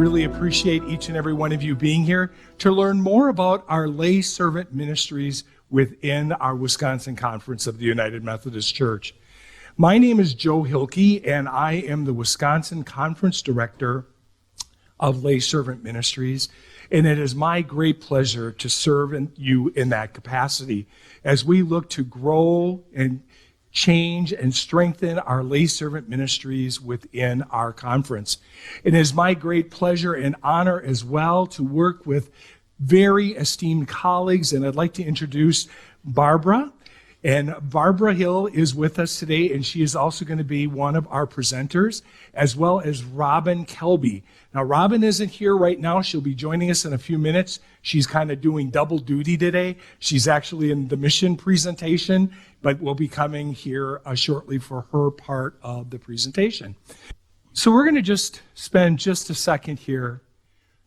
really appreciate each and every one of you being here to learn more about our lay servant ministries within our Wisconsin Conference of the United Methodist Church. My name is Joe Hilke, and I am the Wisconsin Conference Director of Lay Servant Ministries, and it is my great pleasure to serve you in that capacity as we look to grow and change and strengthen our lay servant ministries within our conference. It is my great pleasure and honor as well to work with very esteemed colleagues, and I'd like to introduce Barbara. And Barbara Hill is with us today, and she is also going to be one of our presenters, as well as Robin Kelby. Now, Robin isn't here right now. She'll be joining us in a few minutes. She's kind of doing double duty today. She's actually in the mission presentation, but will be coming here shortly for her part of the presentation. So we're going to just spend just a second here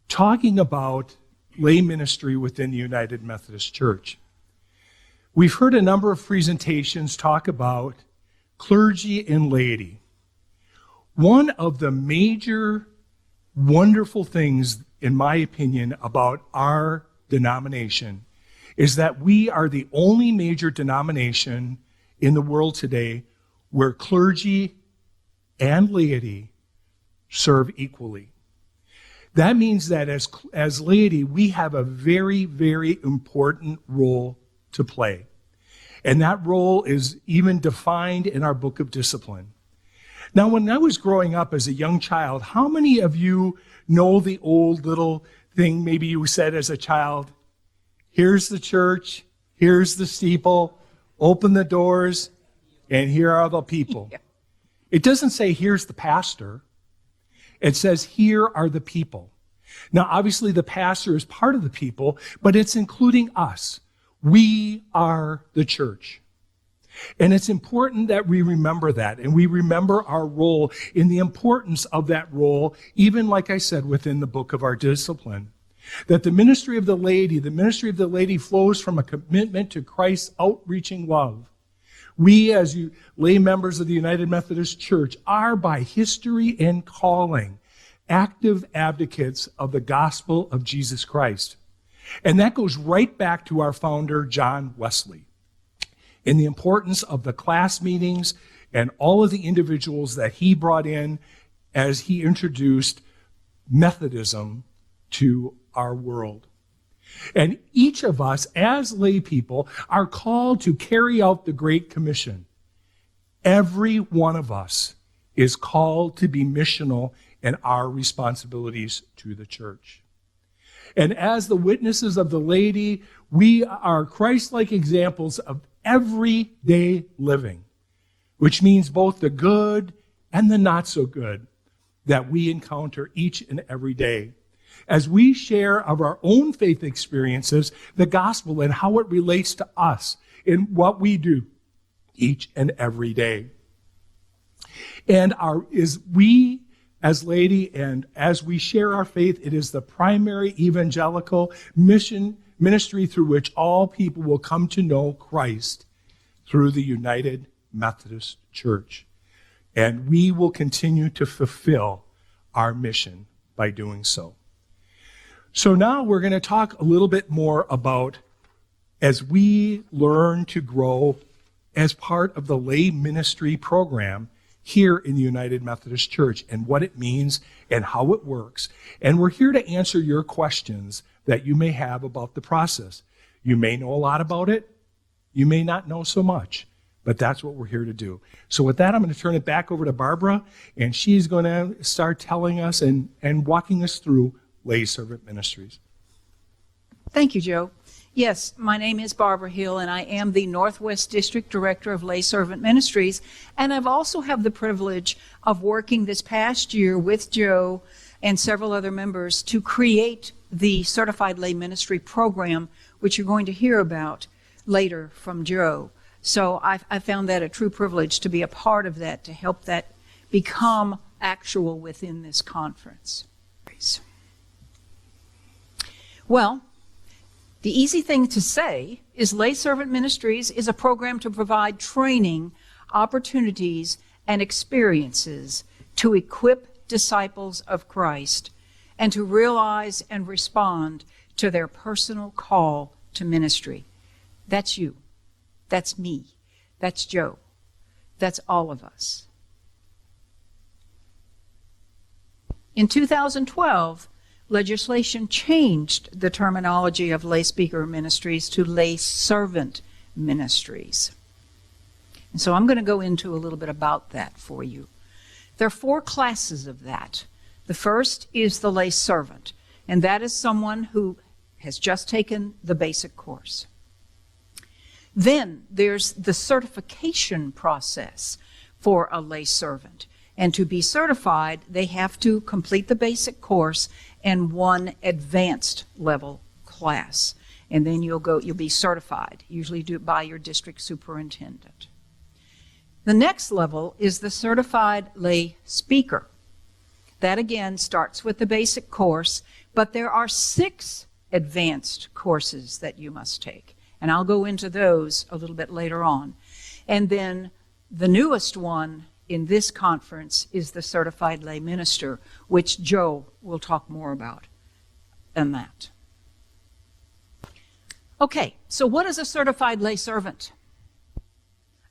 talking about lay ministry within the United Methodist Church. We've heard a number of presentations talk about clergy and laity. One of the major wonderful things, in my opinion, about our denomination is that we are the only major denomination in the world today where clergy and laity serve equally. That means that as laity, we have a very, very important role to play. And that role is even defined in our book of discipline. Now, when I was growing up as a young child, how many of you know the old little thing maybe you said as a child? Here's the church, here's the steeple, open the doors, and here are the people. Yeah. It doesn't say here's the pastor. It says here are the people. Now, obviously the pastor is part of the people, but it's including us. We are the church. And it's important that we remember that, and we remember our role in the importance of that role, even like I said, within the book of our discipline. That the ministry of the laity flows from a commitment to Christ's outreaching love. We, as lay members of the United Methodist Church, are by history and calling active advocates of the gospel of Jesus Christ. And that goes right back to our founder, John Wesley, in the importance of the class meetings and all of the individuals that he brought in as he introduced Methodism to our world. And each of us, as lay people, are called to carry out the Great Commission. Every one of us is called to be missional in our responsibilities to the church. And as the witnesses of the laity, we are Christ-like examples of everyday living, which means both the good and the not so good that we encounter each and every day. As we share of our own faith experiences, the gospel and how it relates to us in what we do each and every day. And as laity, and as we share our faith, it is the primary evangelical ministry through which all people will come to know Christ through the United Methodist Church. And we will continue to fulfill our mission by doing so. So now we're going to talk a little bit more about, as we learn to grow as part of the lay ministry program here in the United Methodist Church, and what it means and how it works. And we're here to answer your questions that you may have about the process. You may know a lot about it. You may not know so much, but that's what we're here to do. So with that, I'm going to turn it back over to Barbara, and she's going to start telling us and walking us through lay servant ministries. Thank you, Joe. Yes, my name is Barbara Hill, and I am the Northwest District Director of Lay Servant Ministries, and I've also had the privilege of working this past year with Joe and several other members to create the Certified Lay Ministry program, which you're going to hear about later from Joe. So I found that a true privilege to be a part of that, to help that become actual within this conference. Well, the easy thing to say is Lay Servant Ministries is a program to provide training, opportunities, and experiences to equip disciples of Christ and to realize and respond to their personal call to ministry. That's you. That's me. That's Joe. That's all of us. In 2012, legislation changed the terminology of lay speaker ministries to lay servant ministries. And so I'm going to go into a little bit about that for you. There are 4 classes of that. The first is the lay servant, and that is someone who has just taken the basic course. Then there's the certification process for a lay servant. And to be certified, they have to complete the basic course and 1 advanced level class. And then you'll be certified, usually by your district superintendent. The next level is the certified lay speaker. That again starts with the basic course, but there are 6 advanced courses that you must take. And I'll go into those a little bit later on. And then the newest one in this conference is the certified lay minister, which Joe will talk more about than that. Okay, so what is a certified lay servant?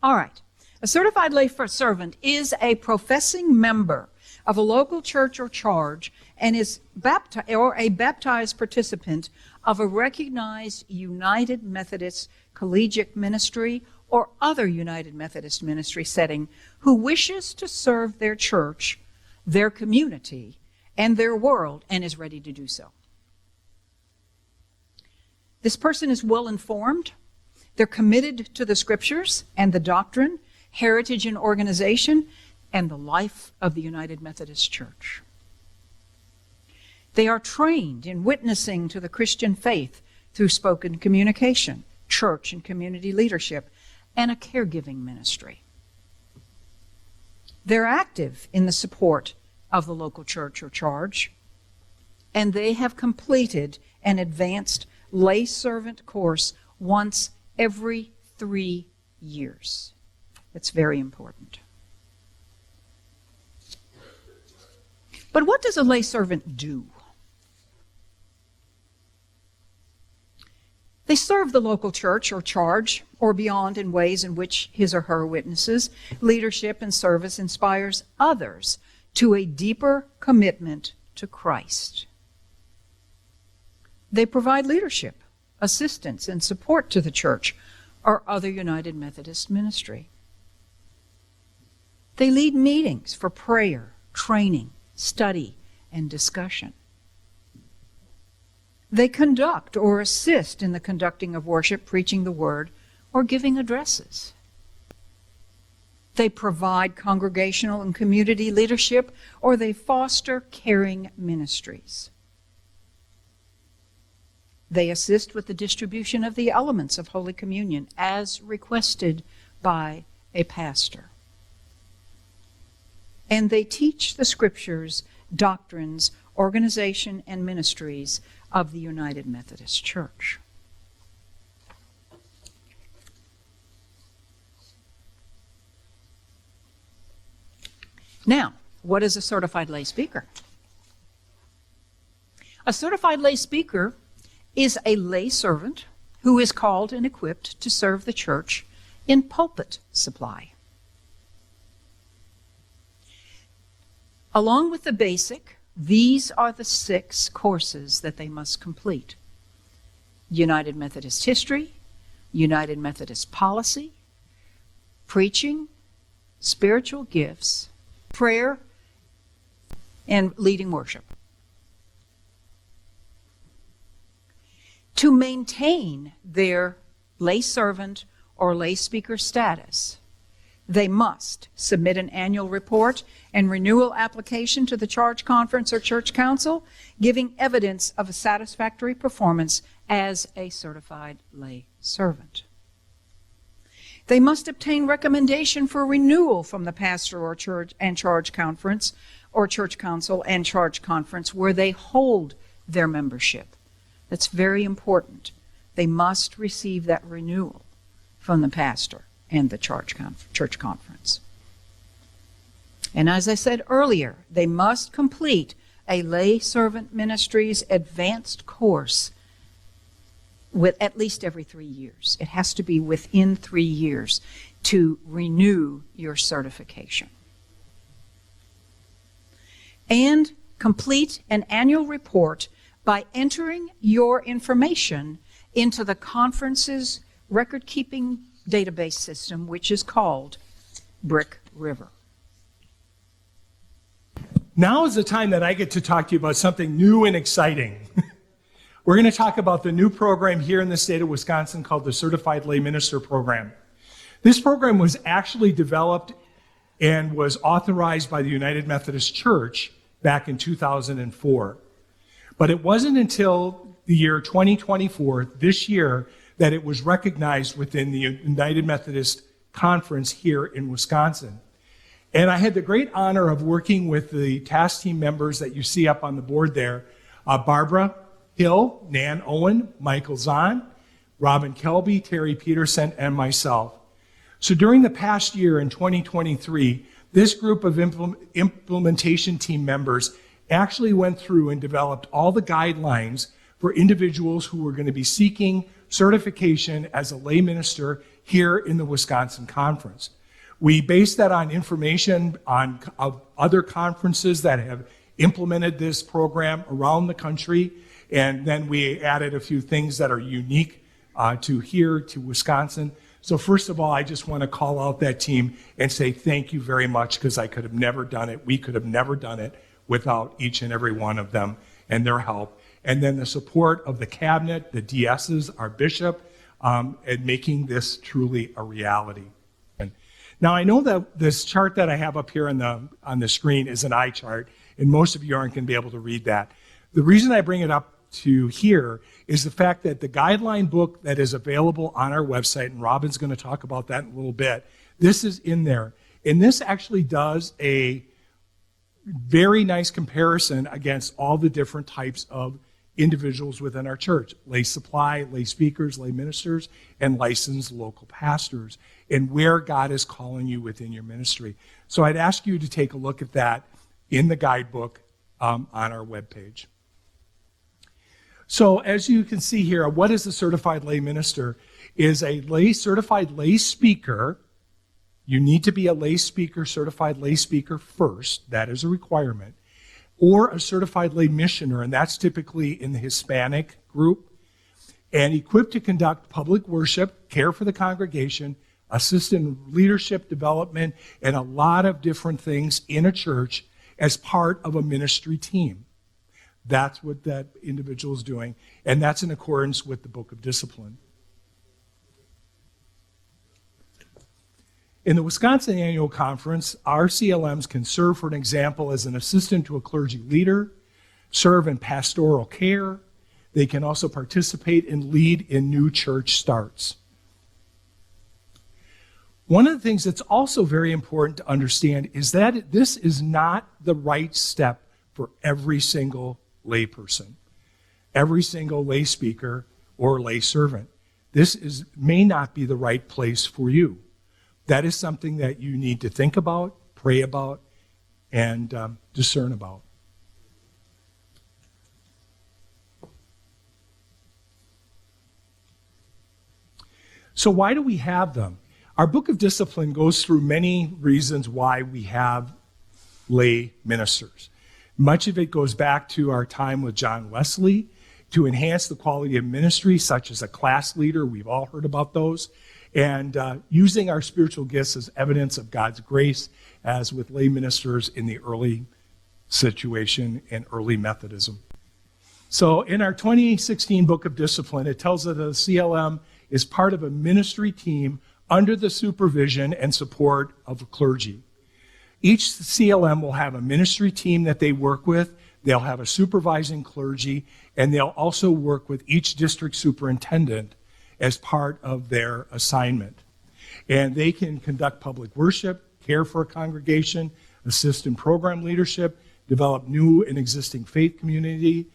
All right, a certified lay servant is a professing member of a local church or charge and is a baptized participant of a recognized United Methodist collegiate ministry or other United Methodist ministry setting who wishes to serve their church, their community, and their world, and is ready to do so. This person is well informed. They're committed to the scriptures and the doctrine, heritage and organization, and the life of the United Methodist Church. They are trained in witnessing to the Christian faith through spoken communication, church and community leadership, and a caregiving ministry. They're active in the support of the local church or charge, and they have completed an advanced lay servant course once every 3 years. That's very important. But what does a lay servant do? They serve the local church or charge or beyond in ways in which his or her witnesses, leadership, and service inspires others to a deeper commitment to Christ. They provide leadership, assistance, and support to the church or other United Methodist ministry. They lead meetings for prayer, training, study, and discussion. They conduct or assist in the conducting of worship, preaching the word, or giving addresses. They provide congregational and community leadership, or they foster caring ministries. They assist with the distribution of the elements of Holy Communion as requested by a pastor. And they teach the scriptures, doctrines, organization, and ministries of the United Methodist Church. Now, what is a certified lay speaker? A certified lay speaker is a lay servant who is called and equipped to serve the church in pulpit supply. Along with the basic, these are the 6 courses that they must complete: United Methodist history, United Methodist policy, preaching, spiritual gifts, prayer, and leading worship. To maintain their lay servant or lay speaker status, they must submit an annual report and renewal application to the charge conference or church council, giving evidence of a satisfactory performance as a certified lay servant. They must obtain recommendation for renewal from the pastor or church and charge conference or church council and charge conference where they hold their membership. That's very important. They must receive that renewal from the pastor and the church conference. And as I said earlier, they must complete a Lay Servant Ministries advanced course with at least every 3 years. It has to be within 3 years to renew your certification. And complete an annual report by entering your information into the conference's record-keeping database system, which is called Brick River. Now is the time that I get to talk to you about something new and exciting. We're going to talk about the new program here in the state of Wisconsin called the Certified Lay Minister Program. This program was actually developed and was authorized by the United Methodist Church back in 2004. But it wasn't until the year 2024, this year, that it was recognized within the United Methodist Conference here in Wisconsin. And I had the great honor of working with the task team members that you see up on the board there, Barbara Hill, Nan Owen, Michael Zahn, Robin Kelby, Terry Peterson, and myself. So during the past year in 2023, this group of implementation team members actually went through and developed all the guidelines for individuals who were going to be seeking certification as a lay minister here in the Wisconsin Conference. We based that on information of other conferences that have implemented this program around the country, and then we added a few things that are unique to here, to Wisconsin. So first of all, I just want to call out that team and say thank you very much, because I could have never done it. We could have never done it without each and every one of them and their help. And then the support of the cabinet, the DSs, our bishop, and making this truly a reality. Now, I know that this chart that I have up here on the screen is an eye chart, and most of you aren't going to be able to read that. The reason I bring it up to here is the fact that the guideline book that is available on our website, and Robin's going to talk about that in a little bit, this is in there. And this actually does a very nice comparison against all the different types of individuals within our church: lay supply, lay speakers, lay ministers, and licensed local pastors, and where God is calling you within your ministry. So I'd ask you to take a look at that in the guidebook on our webpage. So as you can see here, what is a certified lay minister? Is a certified lay speaker. You need to be a lay speaker, certified lay speaker first. That is a requirement. Or a certified lay missioner, and that's typically in the Hispanic group, and equipped to conduct public worship, care for the congregation, assist in leadership development, and a lot of different things in a church as part of a ministry team. That's what that individual is doing, and that's in accordance with the Book of Discipline. In the Wisconsin Annual Conference, our CLMs can serve, for an example, as an assistant to a clergy leader, serve in pastoral care. They can also participate and lead in new church starts. One of the things that's also very important to understand is that this is not the right step for every single layperson, every single lay speaker or lay servant. This may not be the right place for you. That is something that you need to think about, pray about, and discern about. So why do we have them? Our Book of Discipline goes through many reasons why we have lay ministers. Much of it goes back to our time with John Wesley to enhance the quality of ministry, such as a class leader. We've all heard about those. And using our spiritual gifts as evidence of God's grace, as with lay ministers in the early situation in early Methodism. So in our 2016 Book of Discipline, it tells us that the CLM is part of a ministry team under the supervision and support of clergy. Each CLM will have a ministry team that they work with. They'll have a supervising clergy, and they'll also work with each district superintendent as part of their assignment. And they can conduct public worship, care for a congregation, assist in program leadership, develop new and existing faith community.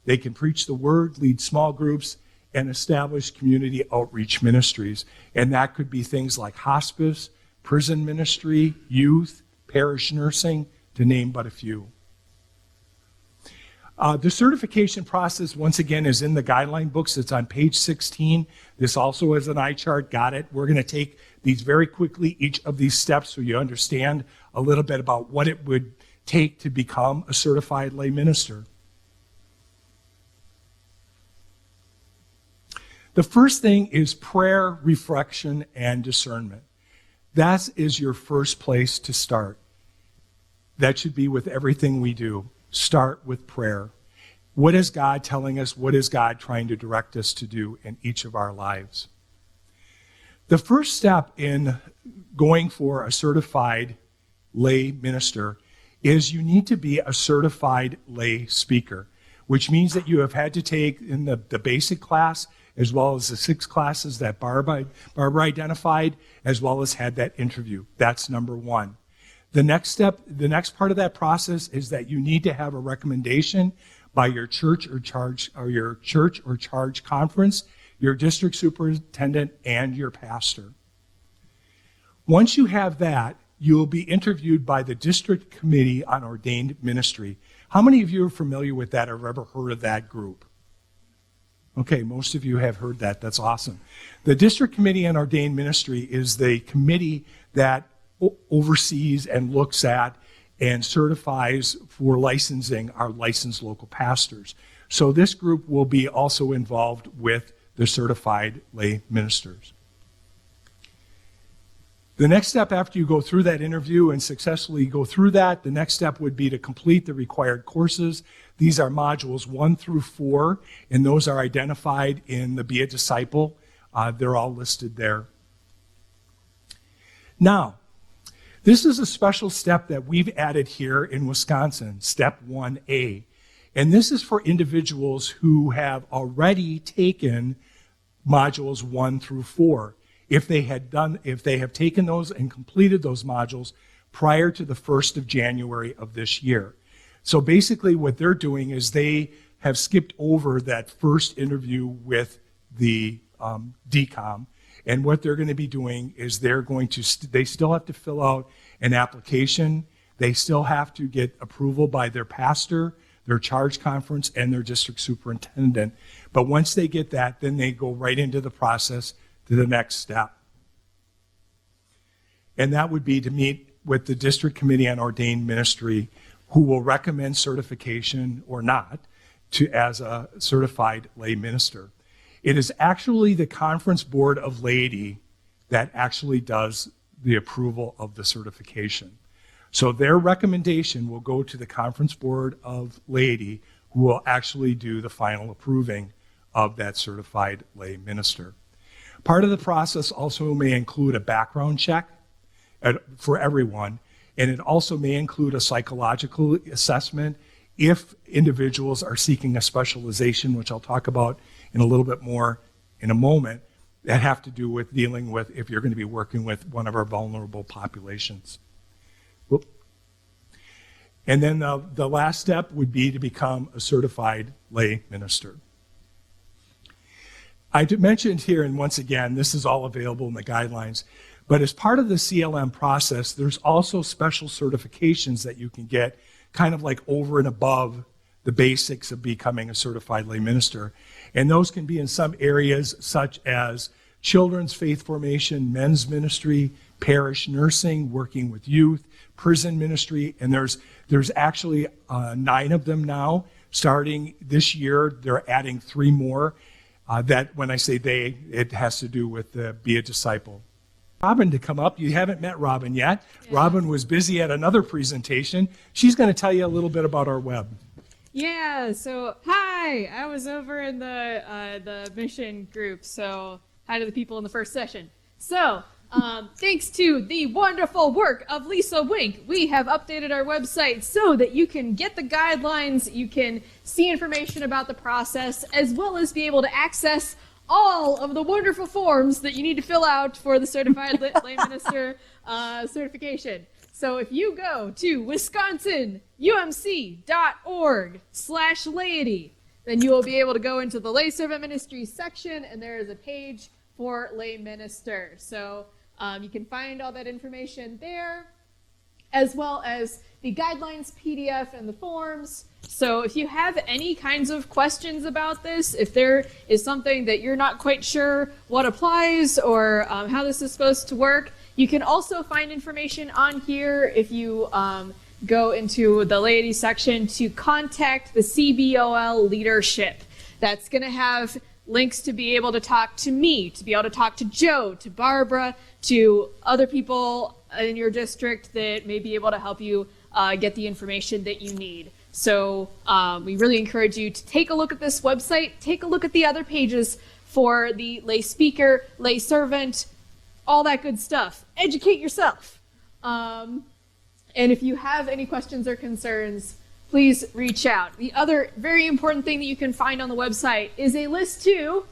They can preach the word, lead small groups, and establish community outreach ministries. And that could be things like hospice, prison ministry, youth, parish nursing, to name but a few. The certification process, once again, is in the guideline books. It's on page 16. This also is an eye chart. Got it. We're going to take these very quickly, each of these steps, so you understand a little bit about what it would take to become a certified lay minister. The first thing is prayer, reflection, and discernment. That is your first place to start. That should be with everything we do. Start with prayer. What is God telling us? What is God trying to direct us to do in each of our lives? The first step in going for a certified lay minister is you need to be a certified lay speaker, which means that you have had to take in the basic class as well as the 6 classes that Barbara identified, as well as had that interview. That's number 1. The next step, the next part of that process is that you need to have a recommendation by your church or charge conference, your district superintendent, and your pastor. Once you have that, you will be interviewed by the District Committee on Ordained Ministry. How many of you are familiar with that or have ever heard of that group? Okay, most of you have heard that. That's awesome. The District Committee on Ordained Ministry is the committee that oversees and looks at and certifies for licensing our licensed local pastors. So this group will be also involved with the certified lay ministers. The next step after you go through that interview and successfully go through that, the next step would be to complete the required courses. These are modules 1 through 4, and those are identified in the Be a Disciple. They're all listed there. Now, this is a special step that we've added here in Wisconsin, Step 1A. And this is for individuals who have already taken modules 1 through 4. If they have taken those and completed those modules prior to the 1st of January of this year. So basically what they're doing is they have skipped over that first interview with the DCOM, and what they're going to be doing is they still have to fill out an application. They still have to get approval by their pastor, their charge conference, and their district superintendent. But once they get that, then they go right into the process to the next step. And that would be to meet with the District Committee on Ordained Ministry, who will recommend certification or not as a certified lay minister. It is actually the Conference Board of Laity that actually does the approval of the certification. So their recommendation will go to the Conference Board of Laity, who will actually do the final approving of that certified lay minister. Part of the process also may include a background check for everyone, and it also may include a psychological assessment if individuals are seeking a specialization, which I'll talk about in a little bit more in a moment, that have to do with dealing with if you're going to be working with one of our vulnerable populations. Whoop. And then the last step would be to become a certified lay minister. I mentioned here, and once again, this is all available in the guidelines, but as part of the CLM process, there's also special certifications that you can get kind of like over and above the basics of becoming a certified lay minister. And those can be in some areas such as children's faith formation, men's ministry, parish nursing, working with youth, prison ministry, and there's actually 9 of them now. Starting this year, they're adding 3 more. That when I say they, it has to do with the Be a Disciple. Robin to come up. You haven't met Robin yet. Yeah. Robin was busy at another presentation. She's going to tell you a little bit about our web. Yeah, so hi, I was over in the mission group, so hi to the people in the first session. So, thanks to the wonderful work of Lisa Wink, we have updated our website so that you can get the guidelines, you can see information about the process, as well as be able to access all of the wonderful forms that you need to fill out for the Certified Lay Minister certification. So if you go to wisconsinumc.org/laity, then you will be able to go into the Lay Servant Ministries section, and there is a page for lay minister. So you can find all that information there. as well as the guidelines PDF and the forms. So if you have any kinds of questions about this, if there is something that you're not quite sure what applies or how this is supposed to work, you can also find information on here if you go into the Laity section to contact the CBOL leadership. That's going to have links to be able to talk to me, to be able to talk to Joe, to Barbara, to other people in your district that may be able to help you get the information that you need. So we really encourage you to take a look at this website, take a look at the other pages for the lay speaker, lay servant, all that good stuff. Educate yourself. And if you have any questions or concerns, please reach out. The other very important thing that you can find on the website is a list to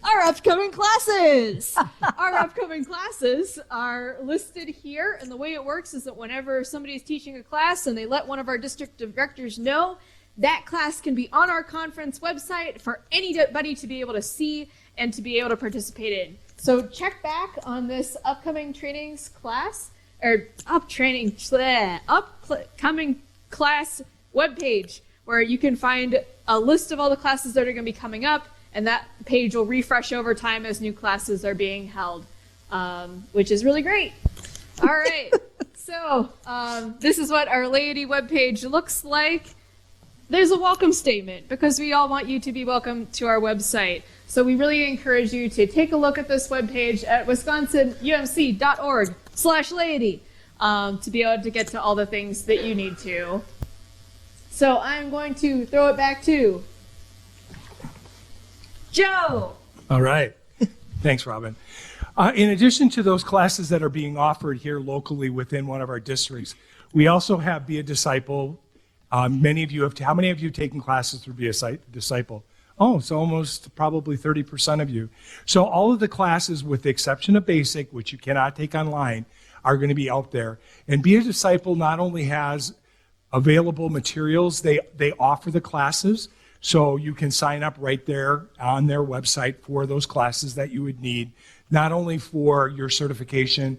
our upcoming classes. Our upcoming classes are listed here, and the way it works is that whenever somebody is teaching a class and they let one of our district directors know, that class can be on our conference website for anybody to be able to see and to be able to participate in. So check back on this upcoming trainings class, or upcoming class webpage, where you can find a list of all the classes that are going to be coming up, and that page will refresh over time as new classes are being held, which is really great. All right, so this is what our Laity webpage looks like. There's a welcome statement because we all want you to be welcome to our website. So we really encourage you to take a look at this webpage at wisconsinumc.org/laity to be able to get to all the things that you need to. So I'm going to throw it back to Joe. All right. Thanks, Robin. In addition to those classes that are being offered here locally within one of our districts, we also have Be a Disciple. How many of you have taken classes through Be a Disciple? Oh, it's almost probably 30% of you. So all of the classes, with the exception of basic, which you cannot take online, are going to be out there. And Be a Disciple not only has available materials, they offer the classes, so you can sign up right there on their website for those classes that you would need, not only for your certification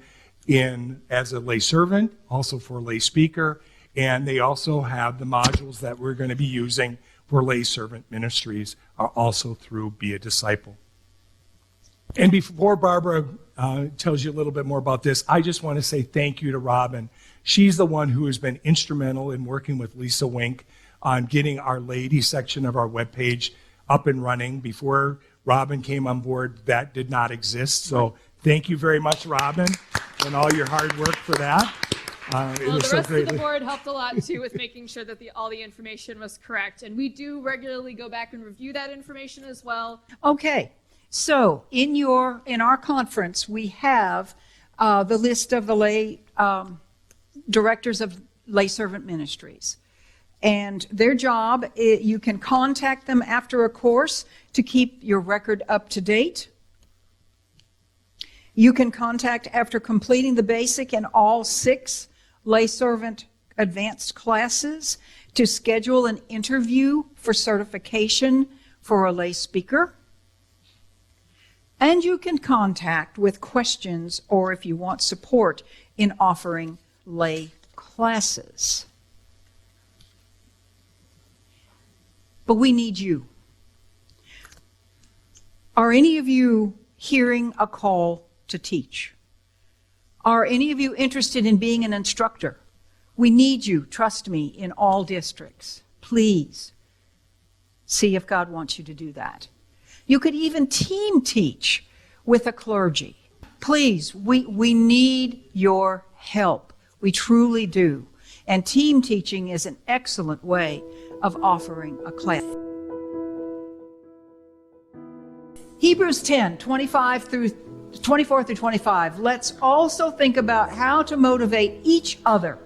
as a lay servant, also for lay speaker, and they also have the modules that we're going to be using for lay servant ministries are also through Be a Disciple. And before Barbara tells you a little bit more about this, I just want to say thank you to Robin. She's the one who has been instrumental in working with Lisa Wink on getting our Laity section of our webpage up and running. Before Robin came on board, that did not exist. So thank you very much, Robin, and all your hard work for that. Well, the rest of the board helped a lot too with making sure that all the information was correct, and we do regularly go back and review that information as well. Okay, so in our conference, we have the list of the lay directors of lay servant ministries. And their job, you can contact them after a course to keep your record up to date. You can contact after completing the basic and all 6 lay servant advanced classes to schedule an interview for certification for a lay speaker. And you can contact with questions or if you want support in offering lay classes. But we need you. Are any of you hearing a call to teach? Are any of you interested in being an instructor? We need you, trust me, in all districts. Please see if God wants you to do that. You could even team teach with a clergy. Please, we need your help. We truly do. And team teaching is an excellent way of offering a class. Hebrews 10, 24 through 25. Let's also think about how to motivate each other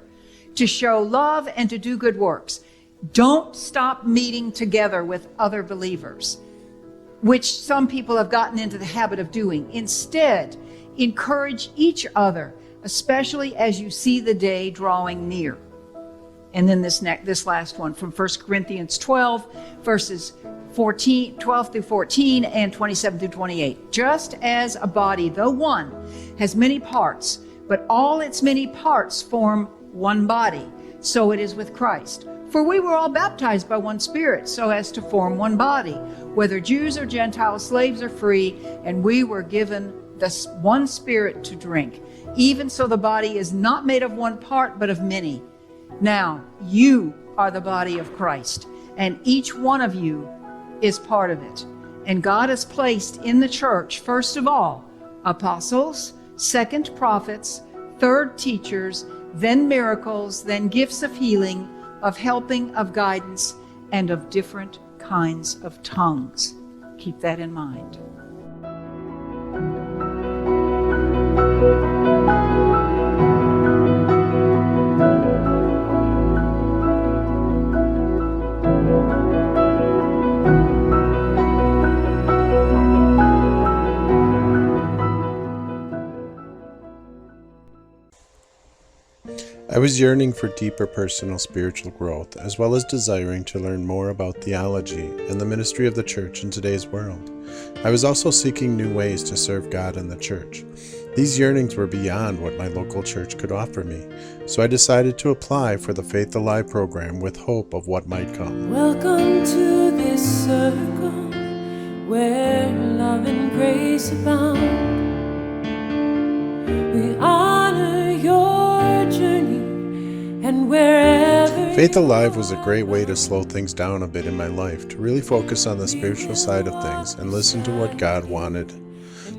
to show love and to do good works. Don't stop meeting together with other believers, which some people have gotten into the habit of doing. Instead, encourage each other, especially as you see the day drawing near. And then this last one from 1 Corinthians 12, verses 12 through 14 and 27 through 28. Just as a body, though one, has many parts, but all its many parts form one body. So it is with Christ. For we were all baptized by one Spirit, so as to form one body, whether Jews or Gentiles, slaves or free, and we were given the one Spirit to drink. Even so the body is not made of one part, but of many. Now, you are the body of Christ, and each one of you is part of it. And God has placed in the church, first of all, apostles, second prophets, third teachers, then miracles, then gifts of healing, of helping, of guidance, and of different kinds of tongues. Keep that in mind. I was yearning for deeper personal spiritual growth, as well as desiring to learn more about theology and the ministry of the church in today's world. I was also seeking new ways to serve God in the church. These yearnings were beyond what my local church could offer me, so I decided to apply for the Faith Alive program with hope of what might come. Welcome to this circle where love and grace abound. We honor your journey and wherever. Faith Alive was a great way to slow things down a bit in my life, to really focus on the spiritual side of things and listen to what God wanted.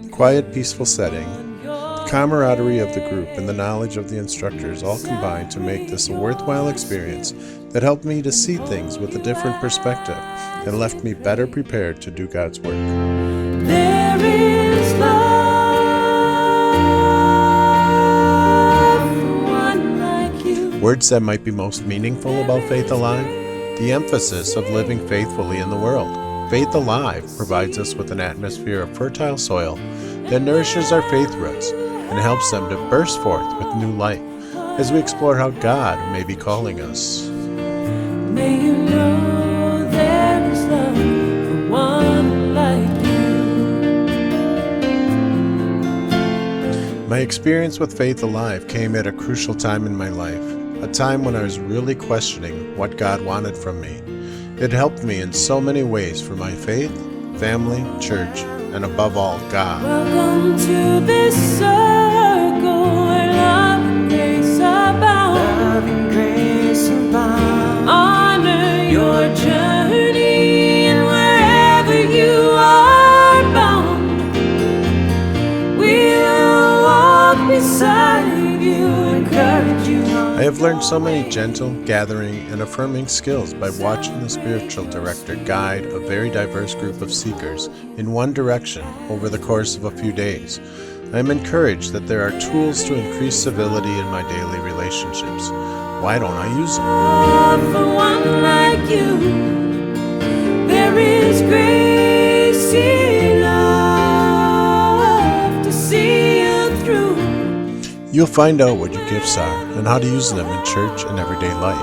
The quiet, peaceful setting, the camaraderie of the group, and the knowledge of the instructors all combined to make this a worthwhile experience that helped me to see things with a different perspective and left me better prepared to do God's work. There is love for one like you. Words that might be most meaningful about Faith Alive: the emphasis of living faithfully in the world. Faith Alive provides us with an atmosphere of fertile soil that nourishes our faith roots and helps them to burst forth with new light as we explore how God may be calling us. May you know there is love for one like you. My experience with Faith Alive came at a crucial time in my life, a time when I was really questioning what God wanted from me. It helped me in so many ways for my faith, family, church, and above all, God. Welcome to this circle where love and grace abound. Love and grace abound. Honor your journey, and wherever you are bound, we'll walk beside you, encourage you. I have learned so many gentle, gathering, and affirming skills by watching the spiritual director guide a very diverse group of seekers in one direction over the course of a few days. I am encouraged that there are tools to increase civility in my daily relationships. Why don't I use them? Love for one like you. There is grace enough to see you through. You'll find out what your gifts are and how to use them in church and everyday life.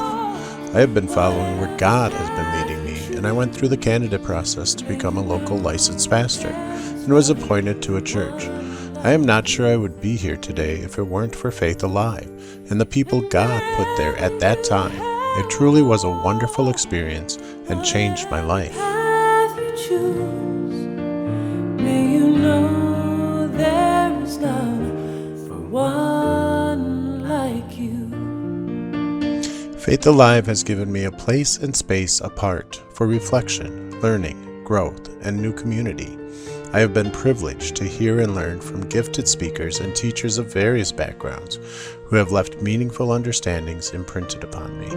I have been following where God has been leading me, and I went through the candidate process to become a local licensed pastor and was appointed to a church. I am not sure I would be here today if it weren't for Faith Alive and the people God put there at that time. It truly was a wonderful experience and changed my life. Path you choose, may you know there is love for one like you. Faith Alive has given me a place and space apart for reflection, learning, growth, and new community. I have been privileged to hear and learn from gifted speakers and teachers of various backgrounds who have left meaningful understandings imprinted upon me.